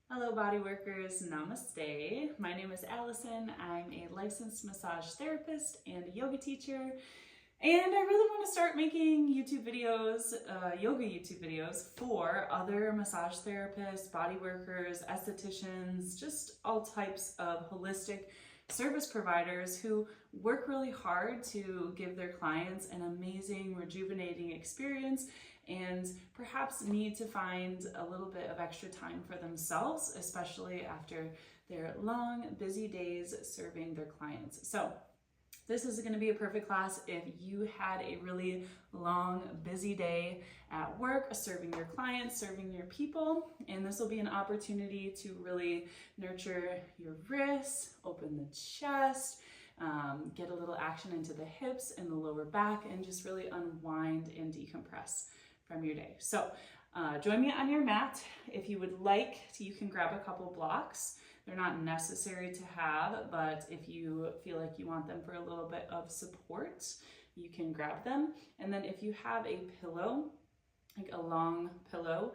Hello Bodyworkers, namaste. My name is Allison. I'm a licensed massage therapist and a yoga teacher. And I really want to start making YouTube videos, yoga YouTube videos for other massage therapists, body workers, estheticians, just all types of holistic service providers who work really hard to give their clients an amazing, rejuvenating experience and perhaps need to find a little bit of extra time for themselves, especially after their long, busy days serving their clients. So this is going to be a perfect class if you had a really long, busy day at work, serving your clients, serving your people. And this will be an opportunity to really nurture your wrists, open the chest, get a little action into the hips and the lower back, and just really unwind and decompress from your day. So join me on your mat. If you would like to, you can grab a couple blocks. They're not necessary to have, but if you feel like you want them for a little bit of support, you can grab them. And then if you have a pillow, like a long pillow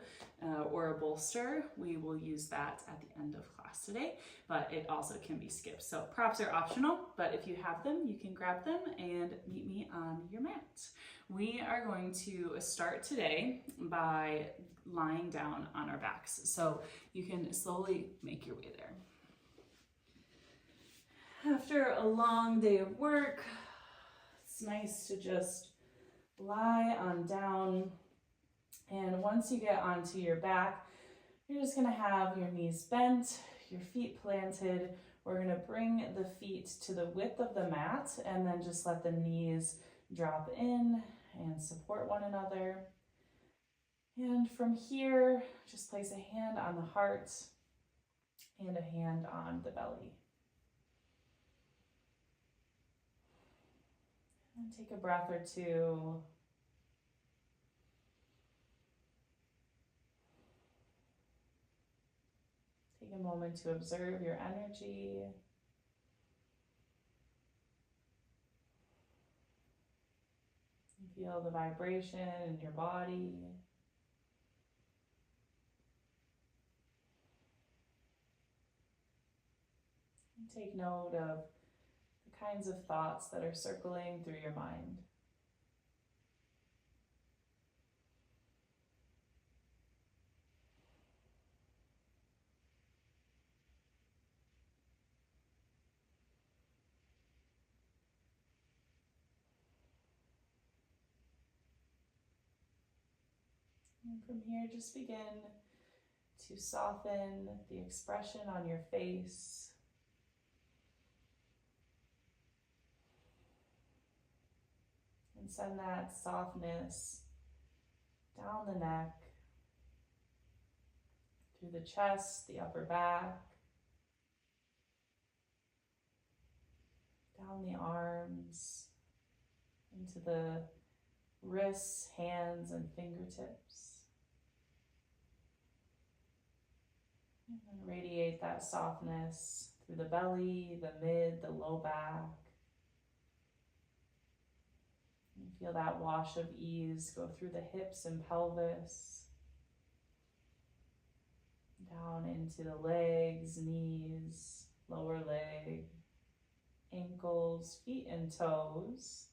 or a bolster, we will use that at the end of class today, but it also can be skipped. So props are optional, but if you have them, you can grab them and meet me on your mat. We are going to start today by lying down on our backs. So you can slowly make your way there. After a long day of work, it's nice to just lie on down. And once you get onto your back, you're just gonna have your knees bent, your feet planted. We're gonna bring the feet to the width of the mat and then just let the knees drop in and support one another. And from here, just place a hand on the heart and a hand on the belly. And take a breath or two. Take a moment to observe your energy. Feel the vibration in your body. And take note of the kinds of thoughts that are circling through your mind. And from here, just begin to soften the expression on your face. And send that softness down the neck, through the chest, the upper back, down the arms, into the wrists, hands, and fingertips. And then radiate that softness through the belly, the mid, the low back. And feel that wash of ease go through the hips and pelvis, down into the legs, knees, lower leg, ankles, feet, and toes.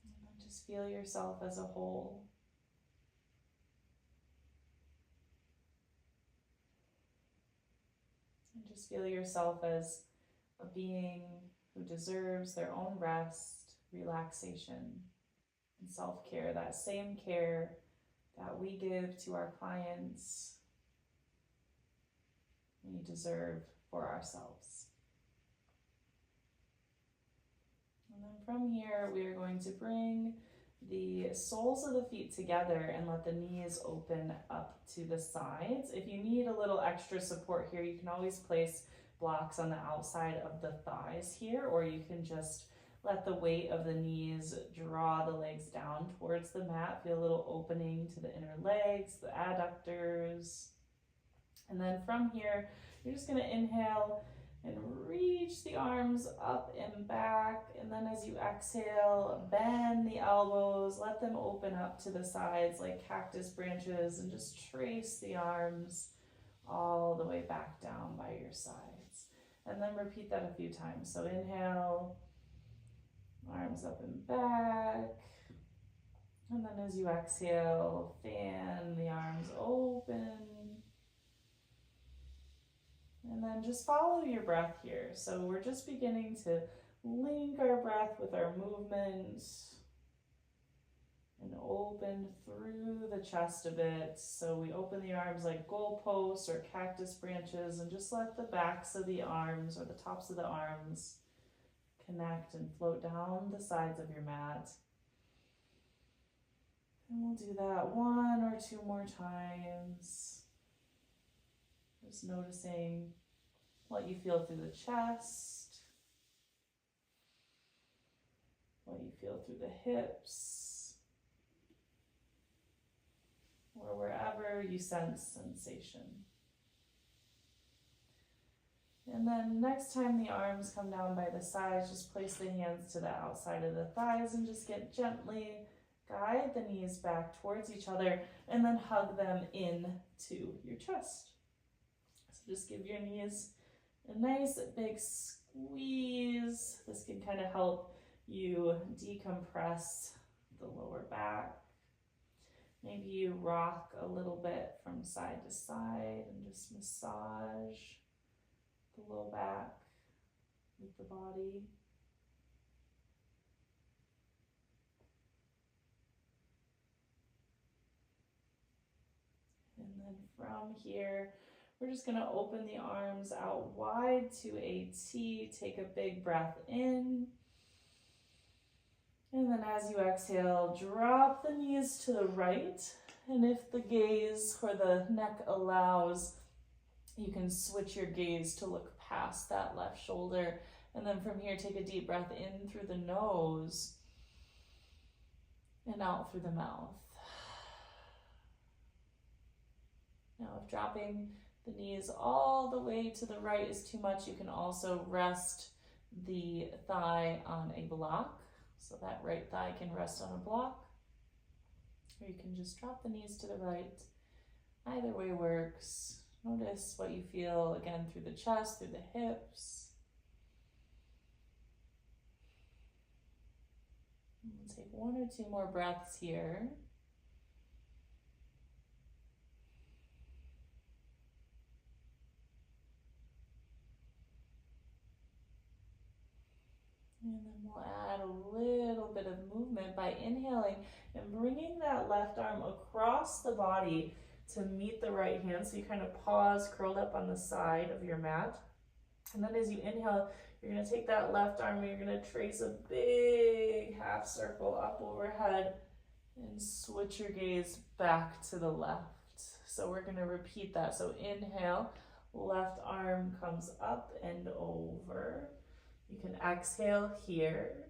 And then just feel yourself as a whole. And just feel yourself as a being who deserves their own rest, relaxation, and self-care. That same care that we give to our clients, we deserve for ourselves. And then from here, we are going to bring the soles of the feet together and let the knees open up to the sides. If you need a little extra support here, you can always place blocks on the outside of the thighs here, or you can just let the weight of the knees draw the legs down towards the mat. Feel a little opening to the inner legs, the adductors. And then from here, you're just gonna inhale And reach the arms up and back. And then as you exhale, bend the elbows, let them open up to the sides like cactus branches, and just trace the arms all the way back down by your sides. And then repeat that a few times. So inhale, arms up and back. And then as you exhale, fan the arms open. And then just follow your breath here. So we're just beginning to link our breath with our movement and open through the chest a bit. So we open the arms like goalposts or cactus branches, and just let the backs of the arms or the tops of the arms connect and float down the sides of your mat. And we'll do that 1 or 2 more times. Just noticing what you feel through the chest, what you feel through the hips, or wherever you sense sensation. And then next time the arms come down by the sides, just place the hands to the outside of the thighs and just gently guide the knees back towards each other, and then hug them into your chest. So just give your knees a nice big squeeze. This can kind of help you decompress the lower back. Maybe you rock a little bit from side to side and just massage the low back with the body. And then from here, we're just gonna open the arms out wide to a T. Take a big breath in. And then as you exhale, drop the knees to the right. And if the gaze or the neck allows, you can switch your gaze to look past that left shoulder. And then from here, take a deep breath in through the nose and out through the mouth. Now, if dropping the knees all the way to the right is too much, you can also rest the thigh on a block. So that right thigh can rest on a block, or you can just drop the knees to the right. Either way works. Notice what you feel again through the chest, through the hips. And we'll take 1 or 2 more breaths here. And then we'll add a little bit of movement by inhaling and bringing that left arm across the body to meet the right hand. So you kind of pause curled up on the side of your mat. And then as you inhale, you're going to take that left arm and you're going to trace a big half circle up overhead and switch your gaze back to the left. So we're going to repeat that. So inhale, left arm comes up and over. You can exhale here,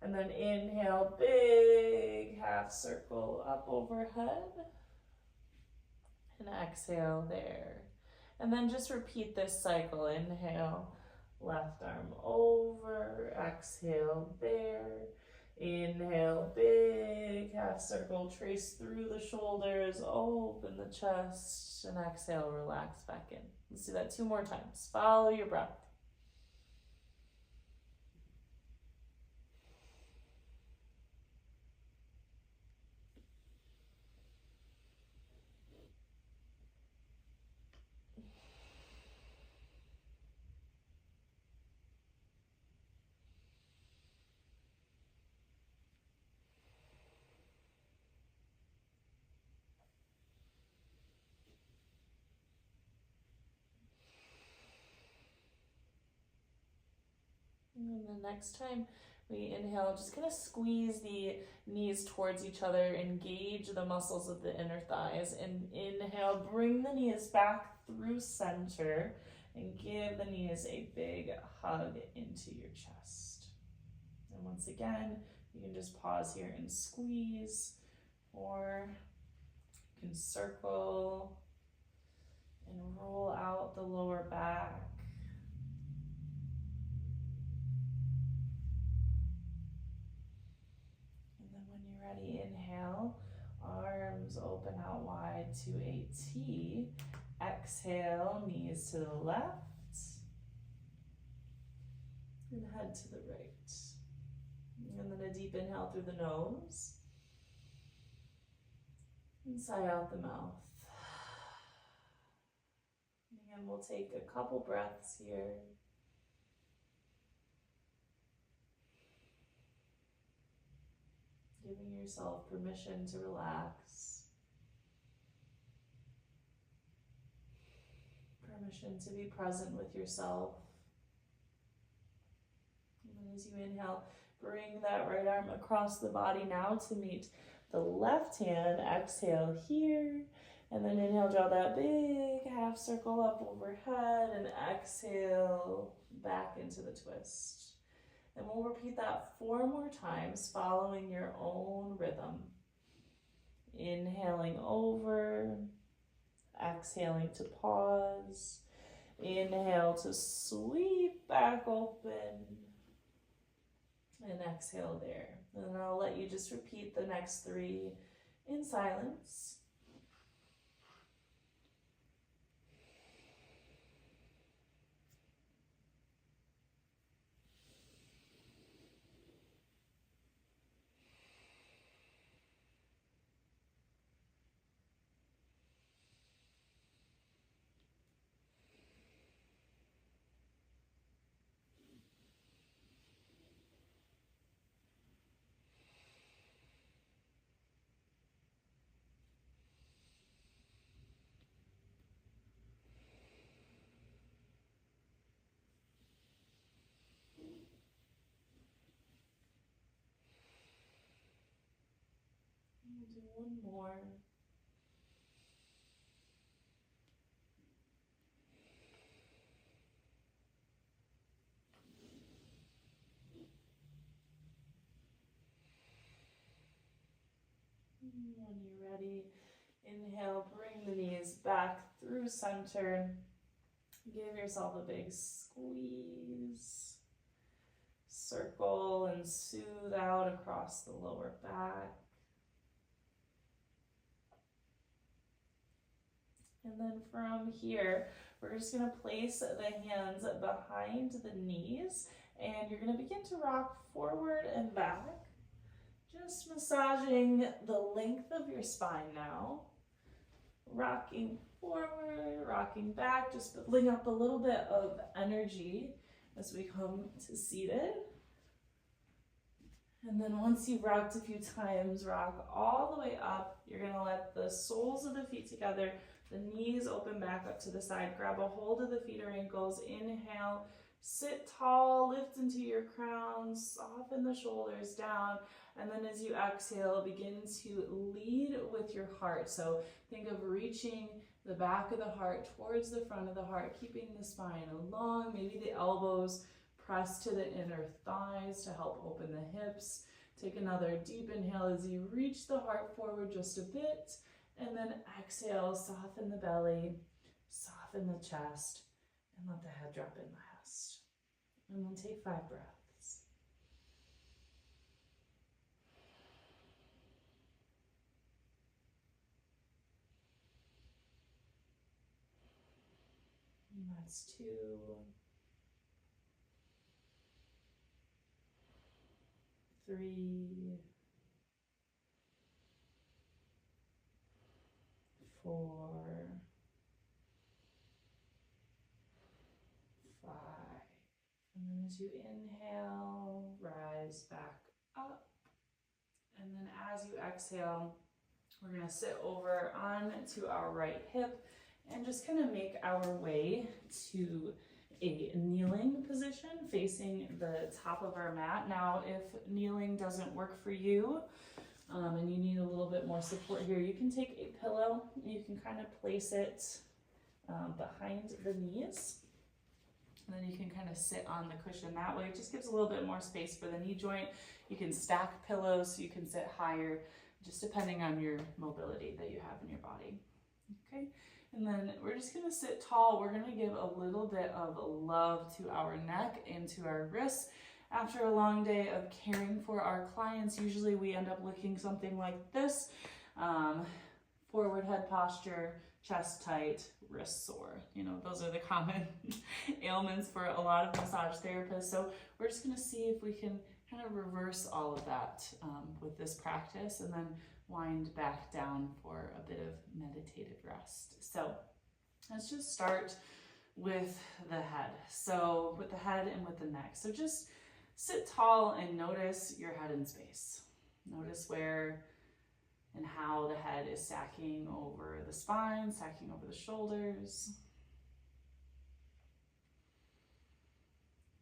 and then inhale, big half circle up overhead, and exhale there. And then just repeat this cycle. Inhale, left arm over, exhale there. Inhale, big half circle, trace through the shoulders, open the chest, and exhale, relax back in. Let's do that 2 more times. Follow your breath. And then the next time we inhale, just kind of squeeze the knees towards each other, engage the muscles of the inner thighs, and inhale, bring the knees back through center and give the knees a big hug into your chest. And once again, you can just pause here and squeeze, or you can circle and roll out the lower back. you're ready, inhale, arms open out wide to a T. Exhale, knees to the left and head to the right. And then a deep inhale through the nose and sigh out the mouth. And we'll take a couple breaths here. Giving yourself permission to relax. Permission to be present with yourself. And then as you inhale, bring that right arm across the body now to meet the left hand. Exhale here. And then inhale, draw that big half circle up overhead, and exhale back into the twist. And we'll repeat that 4 more times, following your own rhythm. Inhaling over, exhaling to pause, inhale to sweep back open, and exhale there. And then I'll let you just repeat the next 3 in silence. We'll do one more. When you're ready, inhale, bring the knees back through center. Give yourself a big squeeze. Circle and soothe out across the lower back. And then from here, we're just going to place the hands behind the knees, and you're going to begin to rock forward and back. Just massaging the length of your spine now. Rocking forward, rocking back, just building up a little bit of energy as we come to seated. And then once you've rocked a few times, rock all the way up. You're going to let the soles of the feet together, the knees open back up to the side. Grab a hold of the feet or ankles. Inhale, sit tall, lift into your crown, soften the shoulders down. And then as you exhale, begin to lead with your heart. So think of reaching the back of the heart towards the front of the heart, keeping the spine long, maybe the elbows press to the inner thighs to help open the hips. Take another deep inhale as you reach the heart forward just a bit, and then exhale, soften the belly, soften the chest, and let the head drop in last. And then take 5 breaths. And that's 2. 3, 4, 5. And then as you inhale, rise back up. And then as you exhale, we're going to sit over onto our right hip and just kind of make our way to a kneeling position facing the top of our mat. Now, if kneeling doesn't work for you and you need a little bit more support here, you can take a pillow. You can kind of place it behind the knees. And then you can kind of sit on the cushion that way. It just gives a little bit more space for the knee joint. You can stack pillows so you can sit higher, just depending on your mobility that you have in your body. Okay. And then we're just going to sit tall. We're going to give a little bit of love to our neck and to our wrists after a long day of caring for our clients, usually we end up looking something like this. Forward head posture, chest tight, wrist sore. You know, those are the common ailments for a lot of massage therapists. So we're just gonna see if we can kind of reverse all of that with this practice, and then wind back down for a bit of meditative rest. So let's just start with the head. So with the head and with the neck. So just sit tall and notice your head in space. Notice where and how the head is stacking over the spine, stacking over the shoulders.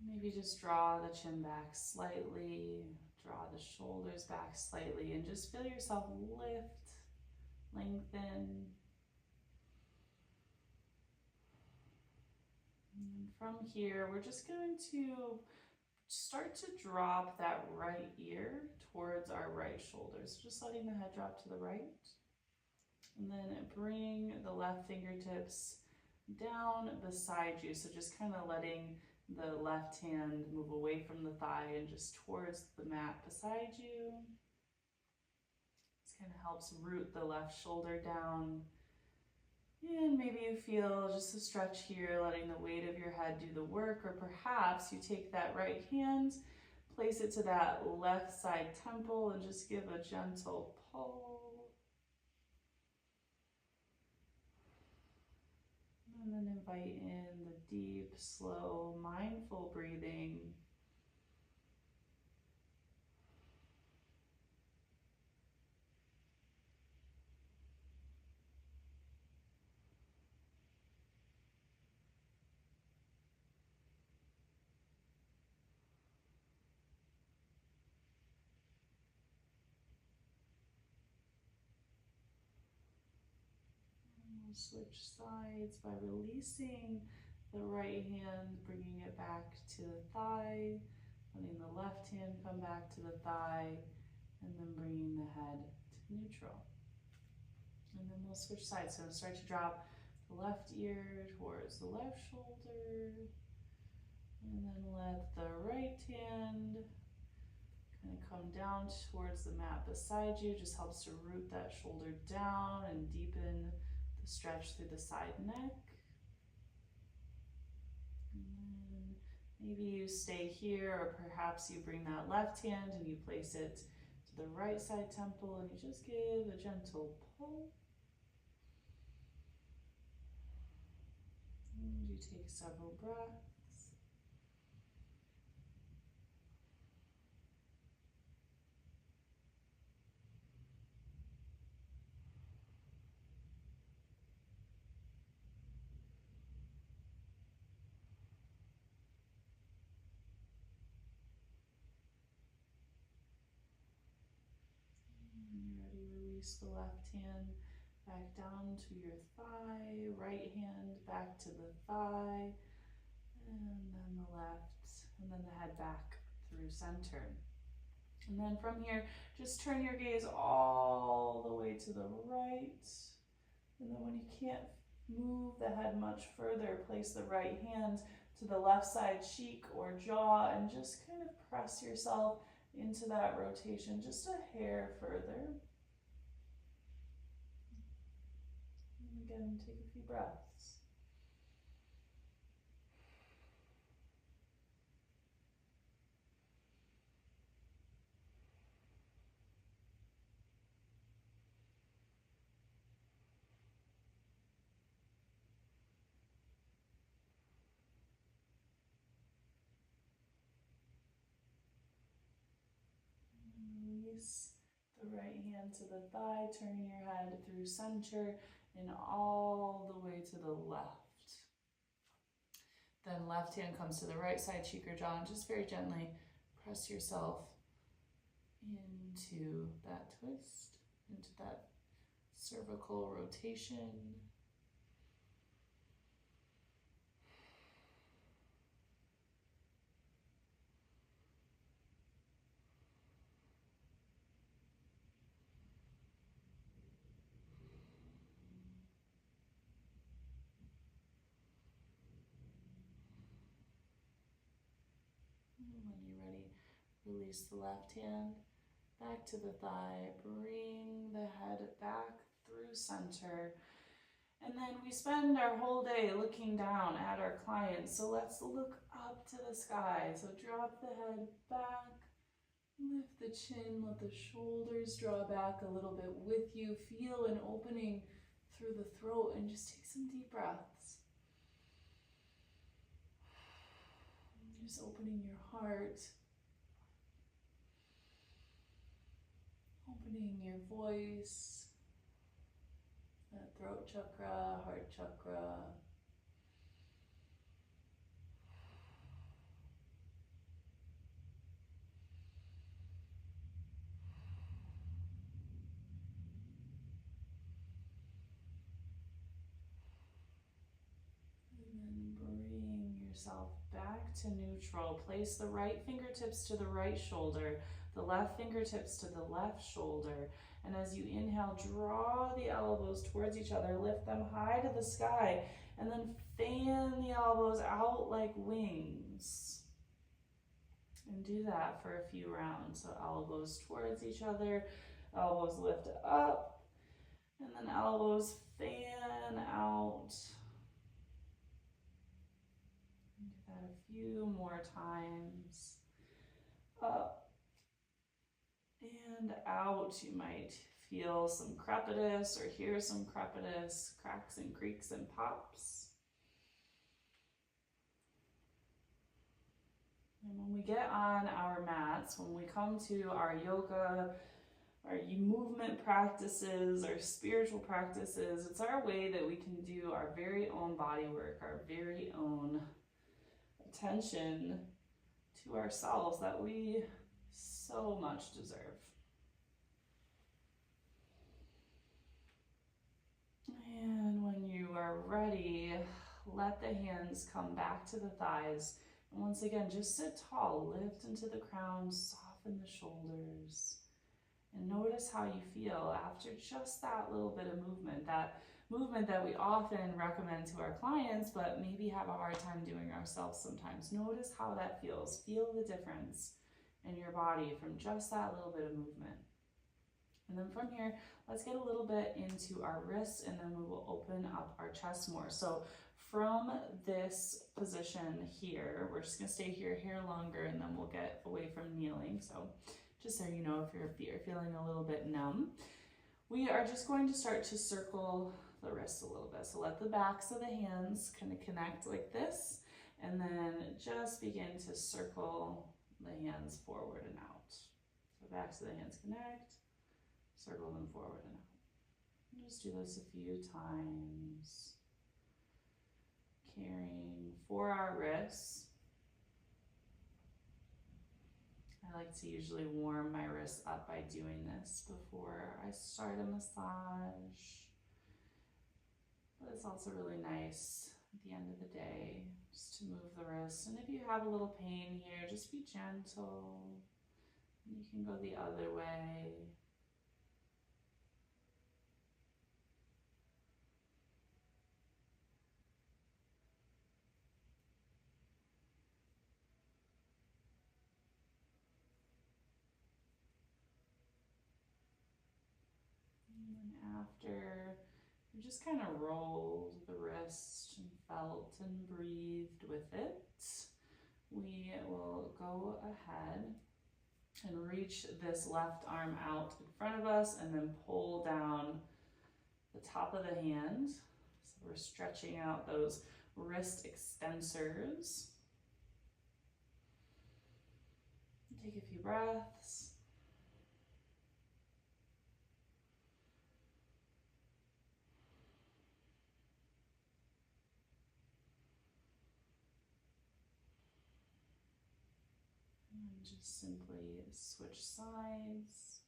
Maybe just draw the chin back slightly, draw the shoulders back slightly, and just feel yourself lift, lengthen. And from here, we're just going to start to drop that right ear towards our right shoulder. So just letting the head drop to the right. And then bring the left fingertips down beside you. So just kind of letting the left hand move away from the thigh and just towards the mat beside you. This kind of helps root the left shoulder down. And maybe you feel just a stretch here, letting the weight of your head do the work, or perhaps you take that right hand, place it to that left side temple, and just give a gentle pull. And then invite in the deep, slow, mindful breathing. We'll switch sides by releasing the right hand, bringing it back to the thigh, letting the left hand come back to the thigh, and then bringing the head to neutral. And then we'll switch sides. So start to drop the left ear towards the left shoulder, and then let the right hand kind of come down towards the mat beside you. Just helps to root that shoulder down and deepen the stretch through the side neck. And then maybe you stay here, or perhaps you bring that left hand and you place it to the right side temple, and you just give a gentle pull. And you take several breaths. Release the left hand back down to your thigh, right hand back to the thigh, and then the left, and then the head back through center. And then from here, just turn your gaze all the way to the right. And then when you can't move the head much further, place the right hand to the left side cheek or jaw, and just kind of press yourself into that rotation just a hair further. And again, take a few breaths. Release the right hand to the thigh, turning your head through center and all the way to the left. Then left hand comes to the right side cheek or jaw, and just very gently press yourself into that twist, into that cervical rotation. When you're ready, release the left hand, back to the thigh, bring the head back through center. And then we spend our whole day looking down at our clients. So let's look up to the sky. So drop the head back, lift the chin, let the shoulders draw back a little bit with you. Feel an opening through the throat and just take some deep breaths. Just opening your heart, opening your voice. Throat chakra, heart chakra. And then bring yourself back to neutral. Place the right fingertips to the right shoulder, the left fingertips to the left shoulder. And as you inhale, draw the elbows towards each other, lift them high to the sky, and then fan the elbows out like wings. And do that for a few rounds. So elbows towards each other, elbows lift up, and then elbows fan out. And do that a few more times. Up and out. You might feel some crepitus or hear some crepitus, cracks and creaks and pops. And when we get on our mats, when we come to our yoga, our movement practices, our spiritual practices, it's our way that we can do our very own body work, our very own attention to ourselves that we so much deserve. And when you are ready, let the hands come back to the thighs. And once again, just sit tall, lift into the crown, soften the shoulders. And notice how you feel after just that little bit of movement that we often recommend to our clients, but maybe have a hard time doing ourselves sometimes. Notice how that feels. Feel the difference in your body from just that little bit of movement. And then from here, let's get a little bit into our wrists, and then we will open up our chest more. So from this position here, we're just gonna stay here longer, and then we'll get away from kneeling. So just so you know, if you're feeling a little bit numb, we are just going to start to circle the wrists a little bit. So let the backs of the hands kind of connect like this, and then just begin to circle the hands forward and out. So backs of the hands connect, circle them forward and out. And just do this a few times. Caring for our wrists. I like to usually warm my wrists up by doing this before I start a massage. But it's also really nice at the end of the day just to move the wrists. And if you have a little pain here, just be gentle. You can go the other way. After you just kind of rolled the wrist and felt and breathed with it, we will go ahead and reach this left arm out in front of us and then pull down the top of the hand. So we're stretching out those wrist extensors. Take a few breaths. And just simply switch sides.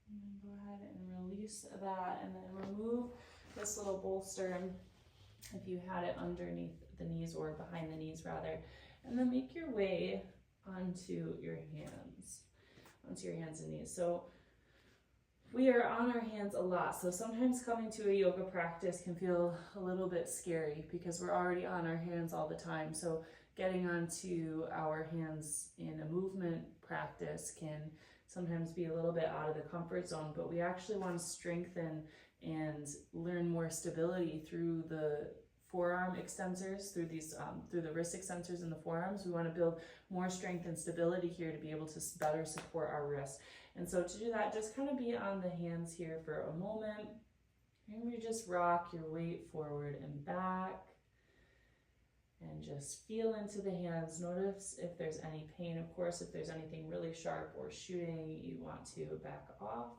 And then go ahead and release that, and then remove this little bolster if you had it underneath the knees or behind the knees rather. And then make your way onto your hands and knees. So we are on our hands a lot. So sometimes coming to a yoga practice can feel a little bit scary because we're already on our hands all the time. So getting onto our hands in a movement practice can sometimes be a little bit out of the comfort zone, but we actually want to strengthen and learn more stability through the forearm extensors, through the wrist extensors in the forearms. We want to build more strength and stability here to be able to better support our wrists. And so to do that, just kind of be on the hands here for a moment. And we just rock your weight forward and back. And just feel into the hands. Notice if there's any pain. Of course, if there's anything really sharp or shooting, you want to back off.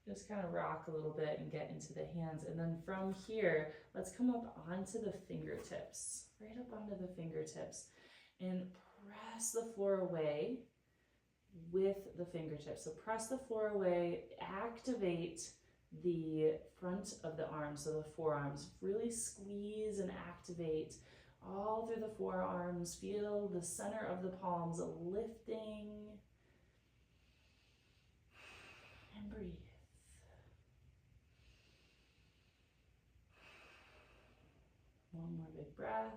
Just kind of rock a little bit and get into the hands. And then from here, let's come up onto the fingertips, right up onto the fingertips, and press the floor away with the fingertips. So press the floor away, activate the front of the arms, so the forearms. Really squeeze and activate all through the forearms. Feel the center of the palms lifting. And breathe. One more big breath.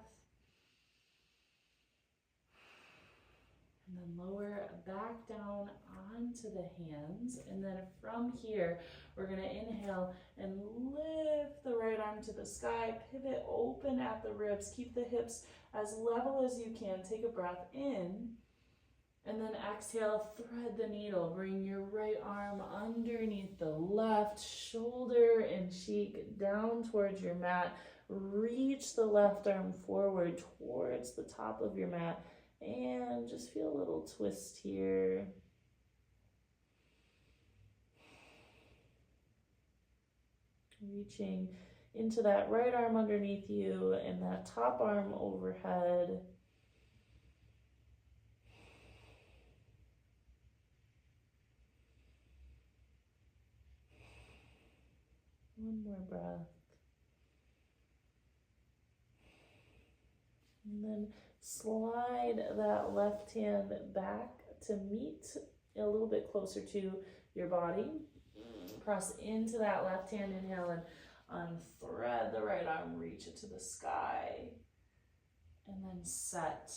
And then lower back down onto the hands. And then from here, we're going to inhale and lift the right arm to the sky. Pivot open at the ribs. Keep the hips as level as you can. Take a breath in. And then exhale, thread the needle. Bring your right arm underneath the left, shoulder and cheek down towards your mat. Reach the left arm forward towards the top of your mat. And just feel a little twist here. Reaching into that right arm underneath you and that top arm overhead. One more breath. And then slide that left hand back to meet a little bit closer to your body. Press into that left hand, inhale, and unthread the right arm, reach it to the sky. And then set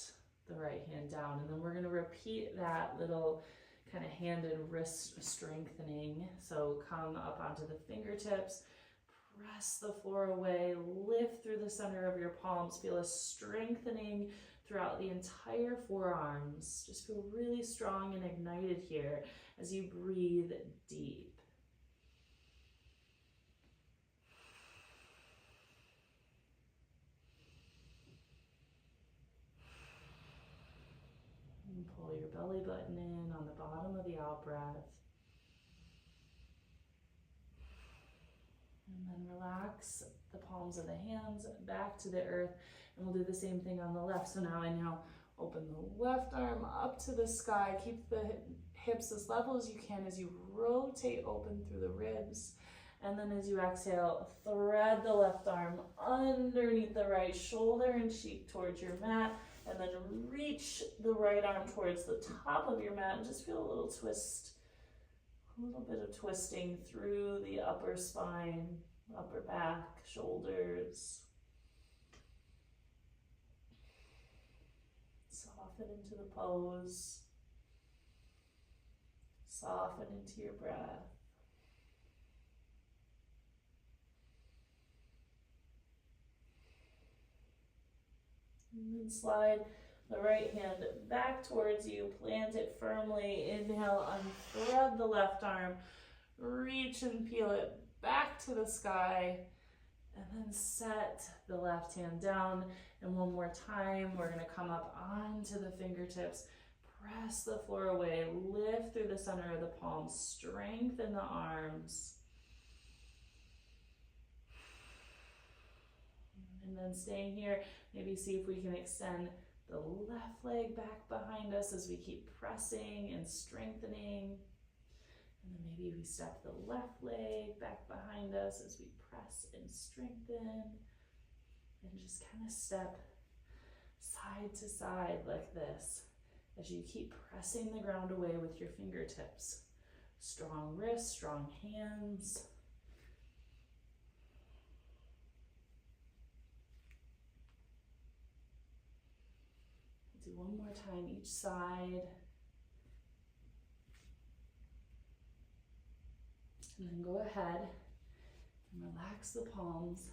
the right hand down. And then we're going to repeat that little kind of hand and wrist strengthening. So come up onto the fingertips. Press the floor away, lift through the center of your palms. Feel a strengthening throughout the entire forearms. Just feel really strong and ignited here as you breathe deep. And pull your belly button in on the bottom of the out breath. And then relax the palms of the hands back to the earth. And we'll do the same thing on the left. So now inhale, open the left arm up to the sky. Keep the hips as level as you can as you rotate open through the ribs. And then as you exhale, thread the left arm underneath the right shoulder and cheek towards your mat. And then reach the right arm towards the top of your mat and just feel a little twist. A little bit of twisting through the upper spine, upper back, shoulders. Soften into the pose. Soften into your breath. And then slide the right hand back towards you, plant it firmly. Inhale, unthread the left arm, reach and peel it back to the sky, and then set the left hand down. And one more time, we're going to come up onto the fingertips, press the floor away, lift through the center of the palms, strengthen the arms. And then staying here, maybe see if we can extend the left leg back behind us as we keep pressing and strengthening. And then maybe we step the left leg back behind us as we press and strengthen. And just kind of step side to side like this as you keep pressing the ground away with your fingertips. Strong wrists, strong hands. Do one more time each side. And then go ahead and relax the palms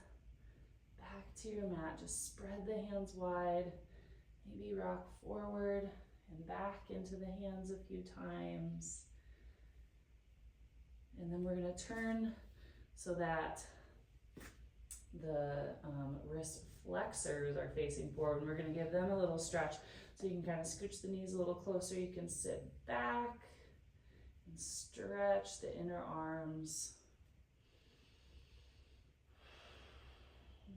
back to your mat. Just spread the hands wide. Maybe rock forward and back into the hands a few times. And then we're going to turn so that the wrist flexors are facing forward. We're going to give them a little stretch. So you can kind of scooch the knees a little closer. You can sit back and stretch the inner arms.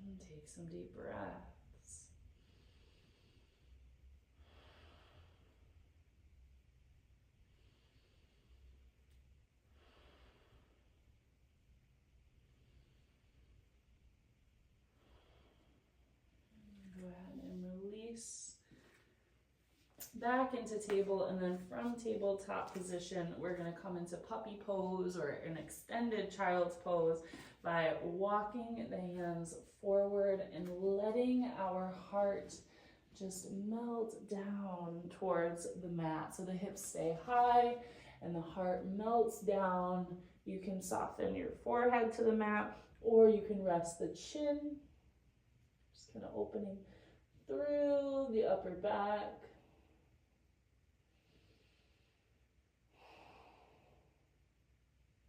And take some deep breaths. Go ahead and release back into table, and then from tabletop position, we're going to come into puppy pose or an extended child's pose by walking the hands forward and letting our heart just melt down towards the mat. So the hips stay high and the heart melts down. You can soften your forehead to the mat, or you can rest the chin, just kind of opening through the upper back.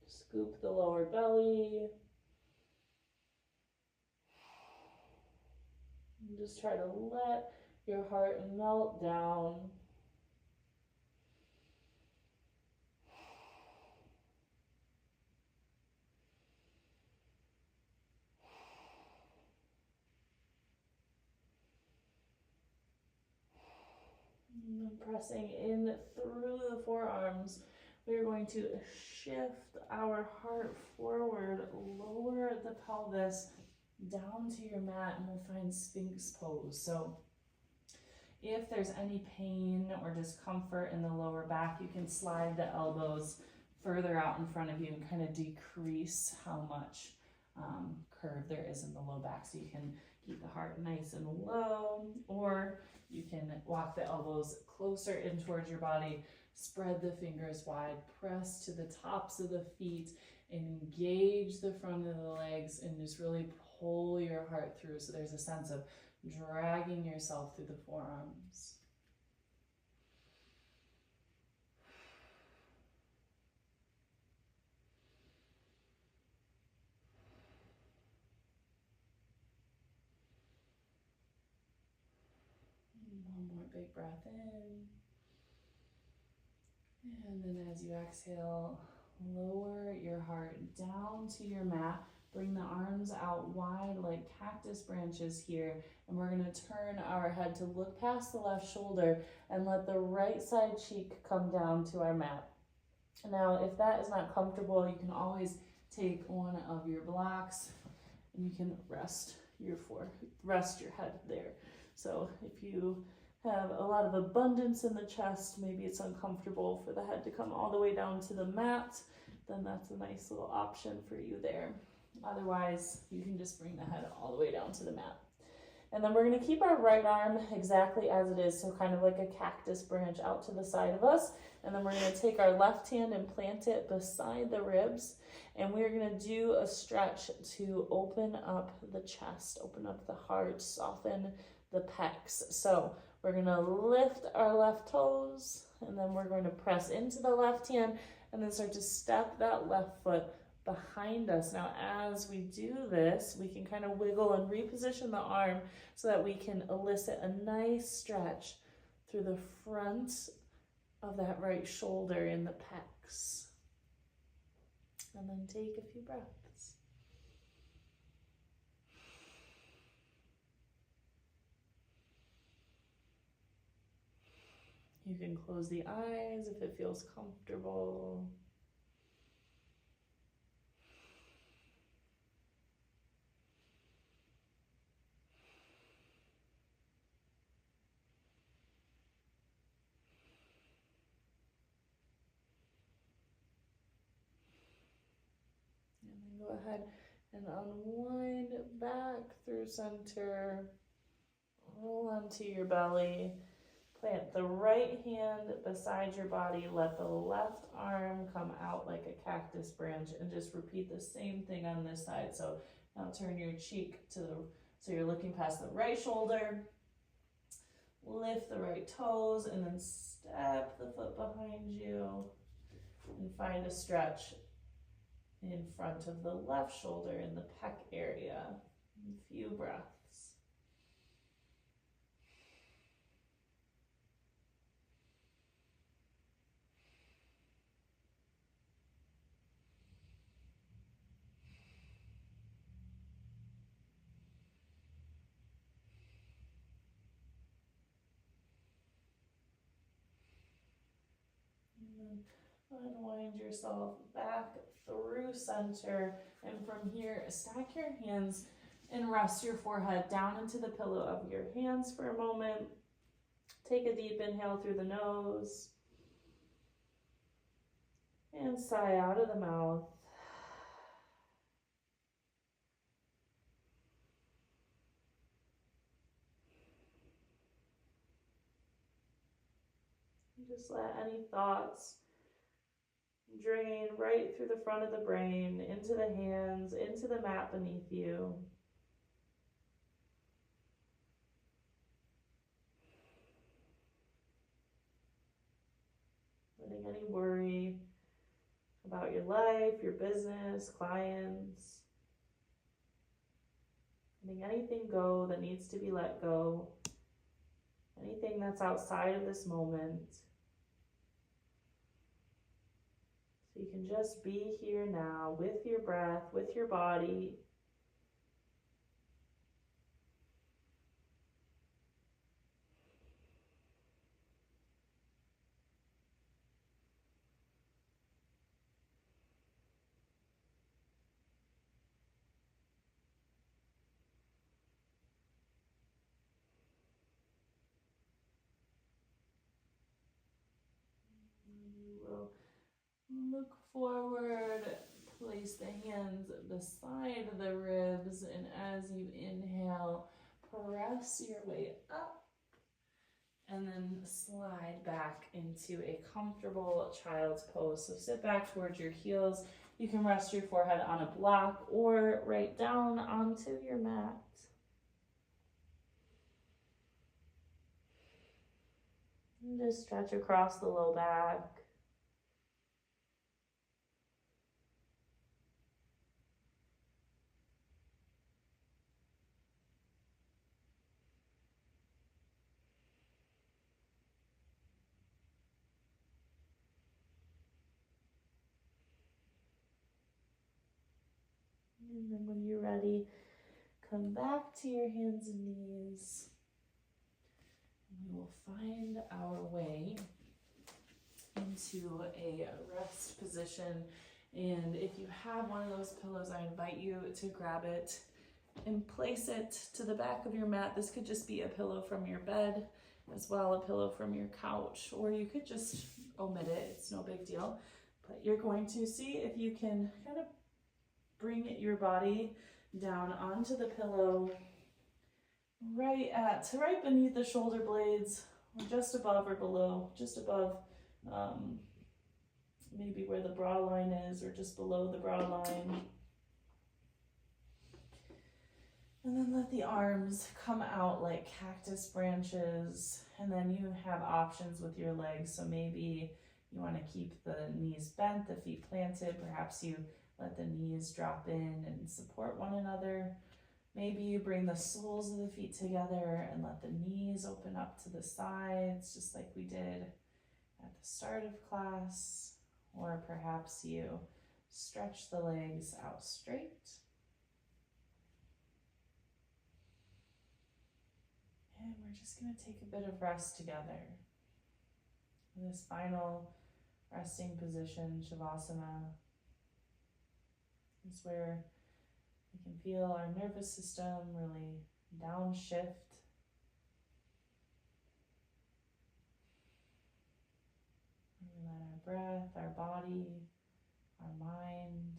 Scoop the lower belly. And just try to let your heart melt down. And then pressing in through the forearms, we're going to shift our heart forward, lower the pelvis down to your mat, and we'll find Sphinx pose. So if there's any pain or discomfort in the lower back, you can slide the elbows further out in front of you and kind of decrease how much curve there is in the low back. So you can keep the heart nice and low, or you can walk the elbows closer in towards your body, spread the fingers wide, press to the tops of the feet, engage the front of the legs, and just really pull your heart through. So there's a sense of dragging yourself through the forearms. One more big breath in. And then as you exhale, lower your heart down to your mat. Bring the arms out wide like cactus branches here. And we're going to turn our head to look past the left shoulder and let the right side cheek come down to our mat. Now, if that is not comfortable, you can always take one of your blocks and you can rest your head there. So if you have a lot of abundance in the chest, maybe it's uncomfortable for the head to come all the way down to the mat, then that's a nice little option for you there. Otherwise, you can just bring the head all the way down to the mat. And then we're going to keep our right arm exactly as it is, so kind of like a cactus branch out to the side of us. And then we're going to take our left hand and plant it beside the ribs. And we're going to do a stretch to open up the chest, open up the heart, soften the pecs. So we're going to lift our left toes, and then we're going to press into the left hand and then start to step that left foot behind us. Now, as we do this, we can kind of wiggle and reposition the arm so that we can elicit a nice stretch through the front of that right shoulder in the pecs. And then take a few breaths. You can close the eyes if it feels comfortable. ahead and unwind back through center. Roll onto your belly. Plant the right hand beside your body. Let the left arm come out like a cactus branch, and just repeat the same thing on this side. So now turn your cheek to the, so you're looking past the right shoulder. Lift the right toes and then step the foot behind you and find a stretch in front of the left shoulder in the pec area. A few breaths. Unwind yourself back through center, and from here stack your hands and rest your forehead down into the pillow of your hands for a moment. Take a deep inhale through the nose and sigh out of the mouth. Just let any thoughts drain right through the front of the brain, into the hands, into the mat beneath you. Letting any worry about your life, your business, clients, letting anything go that needs to be let go, anything that's outside of this moment. So you can just be here now with your breath, with your body. You will look forward, place the hands beside the ribs, and as you inhale, press your way up and then slide back into a comfortable child's pose. So sit back towards your heels. You can rest your forehead on a block or right down onto your mat. And just stretch across the low back. And then when you're ready, come back to your hands and knees. And we will find our way into a rest position. And if you have one of those pillows, I invite you to grab it and place it to the back of your mat. This could just be a pillow from your bed, as well, a pillow from your couch, or you could just omit it. It's no big deal. But you're going to see if you can kind of bring your body down onto the pillow, right beneath the shoulder blades, or just above or below, just above maybe where the bra line is, or just below the bra line. And then let the arms come out like cactus branches, and then you have options with your legs. So maybe you want to keep the knees bent, the feet planted. Perhaps you let the knees drop in and support one another. Maybe you bring the soles of the feet together and let the knees open up to the sides, just like we did at the start of class. Or perhaps you stretch the legs out straight. And we're just going to take a bit of rest together. In this final resting position, Shavasana, is where we can feel our nervous system really downshift. And we let our breath, our body, our mind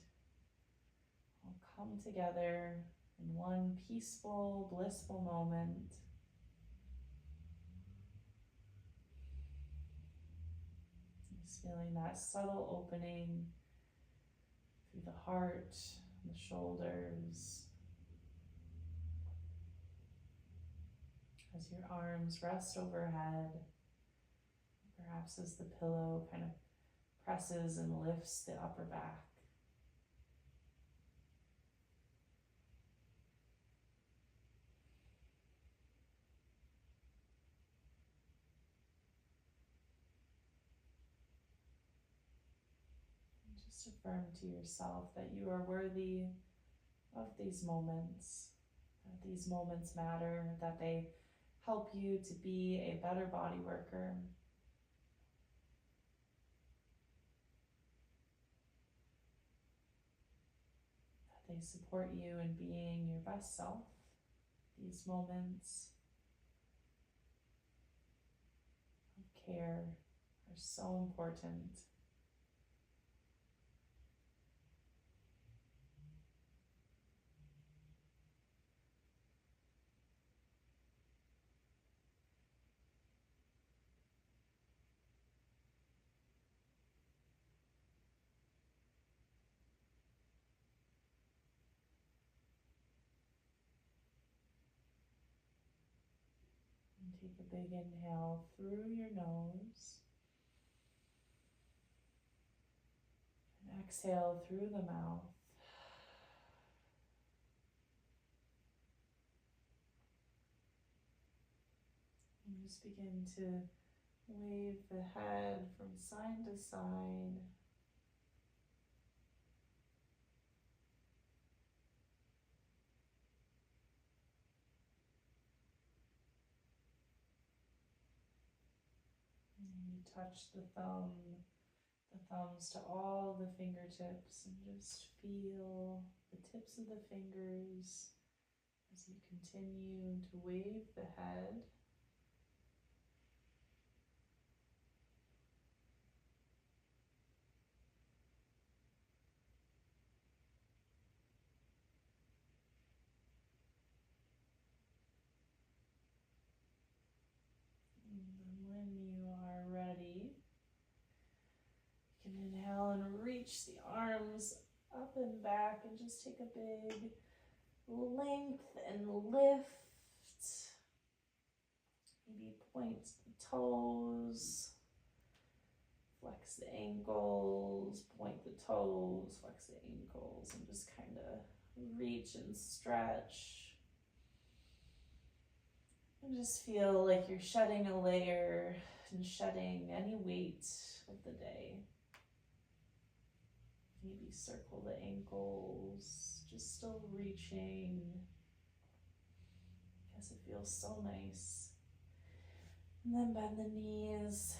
all come together in one peaceful, blissful moment. Just feeling that subtle opening through the heart, the shoulders, as your arms rest overhead, perhaps as the pillow kind of presses and lifts the upper back. And just affirm to yourself that you are worthy of these moments, that these moments matter, that they help you to be a better body worker. That they support you in being your best self. These moments of care are so important. Take a big inhale through your nose and exhale through the mouth. And just begin to wave the head from side to side. And you touch the thumbs to all the fingertips, and just feel the tips of the fingers as you continue to wave the head. And then when you are ready, you can inhale and reach the arms up and back and just take a big length and lift. Maybe point the toes, flex the ankles, point the toes, flex the ankles, and just kind of reach and stretch. And just feel like you're shedding a layer and shedding any weight of the day. Maybe circle the ankles, just still reaching, because it feels so nice. And then bend the knees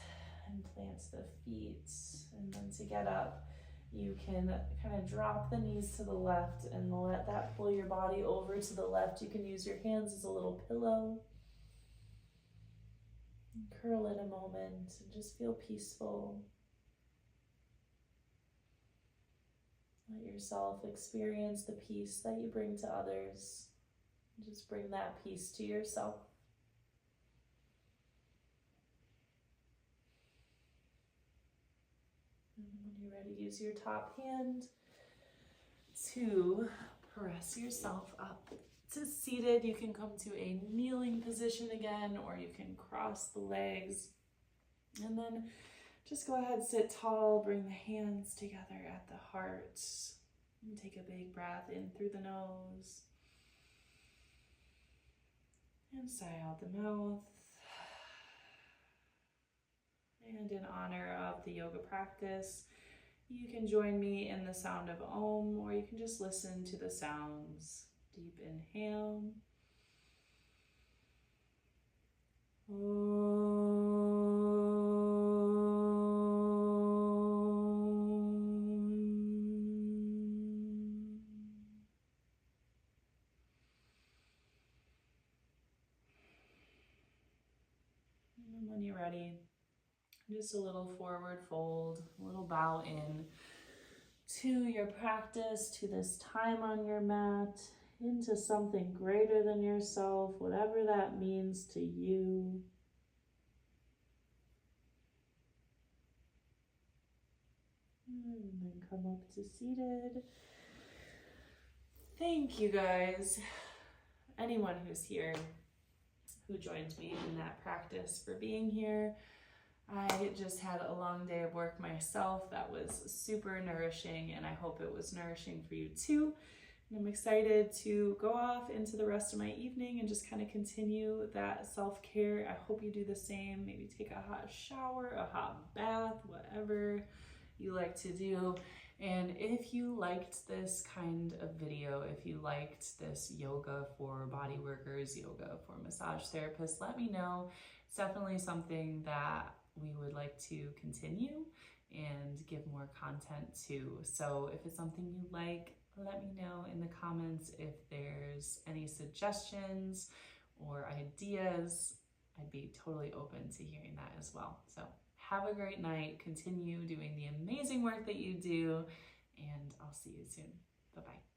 and plant the feet. And then to get up, you can kind of drop the knees to the left and let that pull your body over to the left. You can use your hands as a little pillow. And curl in a moment and just feel peaceful. Let yourself experience the peace that you bring to others. Just bring that peace to yourself. And when you're ready, use your top hand to press yourself up to seated. You can come to a kneeling position again, or you can cross the legs. And then just go ahead, sit tall, bring the hands together at the heart. And take a big breath in through the nose. And sigh out the mouth. And in honor of the yoga practice, you can join me in the sound of Om, or you can just listen to the sounds. Deep inhale. And when you're ready, just a little forward fold, a little bow in. to your practice, to this time on your mat, into something greater than yourself, whatever that means to you. And then come up to seated. Thank you guys. Anyone who's here, who joined me in that practice, for being here. I just had a long day of work myself that was super nourishing, and I hope it was nourishing for you too. And I'm excited to go off into the rest of my evening and just kind of continue that self-care. I hope you do the same. Maybe take a hot shower, a hot bath, whatever you like to do. And if you liked this kind of video, if you liked this yoga for body workers, yoga for massage therapists, let me know. It's definitely something that we would like to continue and give more content to. So if it's something you like, let me know in the comments. If there's any suggestions or ideas, I'd be totally open to hearing that as well. So have a great night. Continue doing the amazing work that you do, and I'll see you soon. Bye-bye.